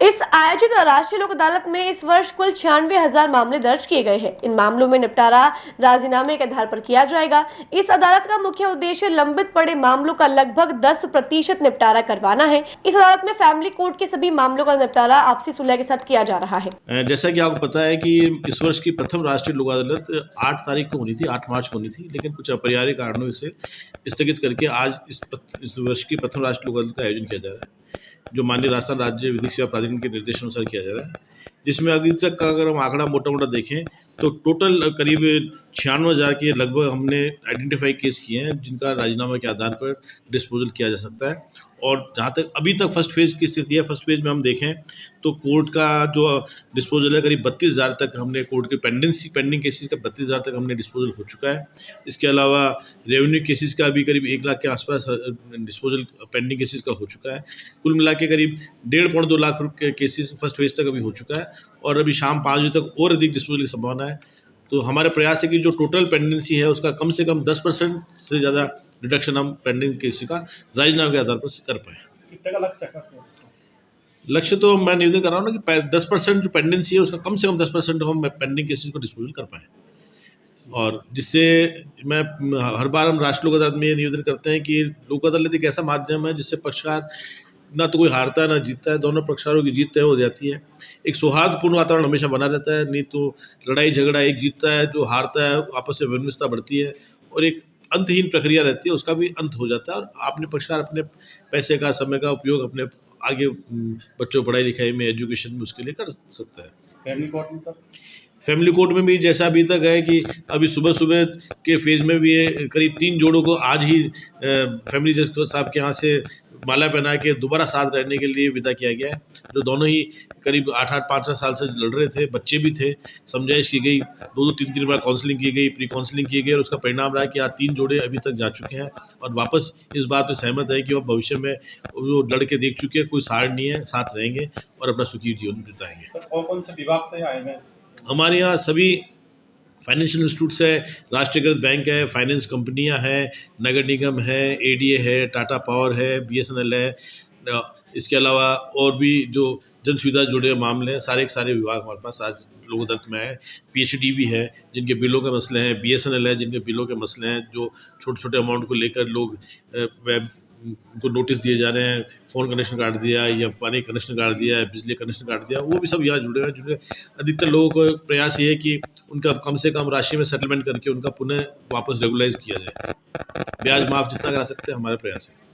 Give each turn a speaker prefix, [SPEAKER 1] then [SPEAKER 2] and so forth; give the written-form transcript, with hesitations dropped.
[SPEAKER 1] इस आयोजित राष्ट्रीय लोक अदालत में इस वर्ष कुल 96,000 मामले दर्ज किए गए हैं। इन मामलों में निपटारा राजीनामे के आधार पर किया जाएगा। इस अदालत का मुख्य उद्देश्य लंबित पड़े मामलों का लगभग 10% निपटारा करवाना है। इस अदालत में फैमिली कोर्ट के सभी मामलों का निपटारा आपसी सुलह के साथ किया जा रहा है।
[SPEAKER 2] जैसा कि आपको पता है कि इस वर्ष की प्रथम राष्ट्रीय लोक अदालत 8 तारीख को होनी थी, 8 मार्च को होनी थी, लेकिन कुछ अपरिहार्य कारणों से स्थगित करके आज इस वर्ष की प्रथम राष्ट्रीय लोक अदालत का आयोजन किया जा रहा है, जो माननीय राजस्थान राज्य विधिक सेवा प्राधिकरण के निर्देशानुसार किया जा रहा है। जिसमें अभी तक का अगर हम आंकड़ा मोटा देखें तो टोटल करीब 96,000 के लगभग हमने आइडेंटिफाई केस किए हैं, जिनका राजीनामे के आधार पर डिस्पोजल किया जा सकता है। और जहाँ तक अभी तक फर्स्ट फेज़ की स्थिति है, फर्स्ट फेज़ में हम देखें तो कोर्ट का जो डिस्पोजल है करीब 32,000 तक हमने कोर्ट के पेंडिंग केसेस का 32,000 तक हमने डिस्पोजल हो चुका है। इसके अलावा रेवेन्यू केसेस का भी करीब 1 लाख के आसपास डिस्पोजल पेंडिंग केसेस का हो चुका है। कुल मिला के करीब 1.5-2 लाख के केसेस फर्स्ट फेज़ तक अभी हो चुका है और अभी शाम 5 बजे तक और अधिक डिस्पोजल की संभावना है। तो हमारे प्रयास है कि जो टोटल पेंडेंसी है उसका कम से कम 10% से ज़्यादा रिडक्शन हम पेंडिंग केस का राजीनामे के आधार पर कर पाएँ।
[SPEAKER 3] कितने का लक्ष्य है?
[SPEAKER 2] लक्ष्य तो मैं निवेदन कर रहा हूँ ना कि 10% जो पेंडेंसी है उसका कम से कम 10% हम पेंडिंग केसेस को डिस्पोजल कर पाएँ। और जिससे मैं हर बार हम राष्ट्रीय लोक अदालत में ये निवेदन करते हैं कि लोक अदालत एक ऐसा माध्यम है जिससे पक्षकार ना तो कोई हारता है ना जीतता है, दोनों पक्षकारों की जीत तय हो जाती है। एक सौहार्दपूर्ण वातावरण हमेशा बना रहता है, नहीं तो लड़ाई झगड़ा, एक जीतता है जो हारता है, आपस में विमर्शता बढ़ती है और एक अंतहीन प्रक्रिया रहती है, उसका भी अंत हो जाता है। और आपने पक्षकार अपने पैसे का, समय का उपयोग अपने आगे बच्चों पढ़ाई लिखाई में, एजुकेशन में उसके लिए कर सकता है।
[SPEAKER 3] फैमिली कोर्ट में सर?
[SPEAKER 2] फैमिली कोर्ट में भी जैसा अभी तक है कि अभी सुबह के फेज़ में भी करीब 3 जोड़ों को आज ही फैमिली जज साहब के यहाँ से माला पहना के दोबारा साथ रहने के लिए विदा किया गया है, जो दोनों ही करीब 8-8 5-6 साल से लड़ रहे थे, बच्चे भी थे। समझाइश की गई, 2-2 3-3 बार काउंसलिंग की गई, प्री काउंसलिंग की गई और उसका परिणाम रहा कि आज 3 जोड़े अभी तक जा चुके हैं और वापस इस बात पे सहमत है कि वो भविष्य में वो लड़ के देख चुके हैं, कोई साड़ नहीं है, साथ रहेंगे और अपना सुखी जीवन बिताएंगे।
[SPEAKER 3] सर कौन से विभाग से आए हैं?
[SPEAKER 2] हमारे यहाँ सभी फाइनेंशियल इंस्टीट्यूट्स है, राष्ट्रीयकृत बैंक है, फाइनेंस कंपनियां हैं, नगर निगम है, एडीए है, टाटा पावर है, बीएसएनएल है। इसके अलावा और भी जो जन सुविधा जुड़े मामले हैं, सारे के सारे विभाग हमारे पास आज लोक अदालत में है। पीएचडी भी है जिनके बिलों के मसले हैं, बीएसएनएल है जिनके बिलों के मसले हैं, जो छोटे छोटे अमाउंट को लेकर लोग उनको नोटिस दिए जा रहे हैं, फ़ोन कनेक्शन काट दिया या पानी कनेक्शन काट दिया या बिजली कनेक्शन काट दिया, वो भी सब यहाँ जुड़े हैं। जुड़े अधिकतर लोगों को प्रयास ये है कि उनका कम से कम राशि में सेटलमेंट करके उनका पुनः वापस रेगुलाइज किया जाए। ब्याज माफ़ जितना करा सकते हैं हमारा प्रयास है।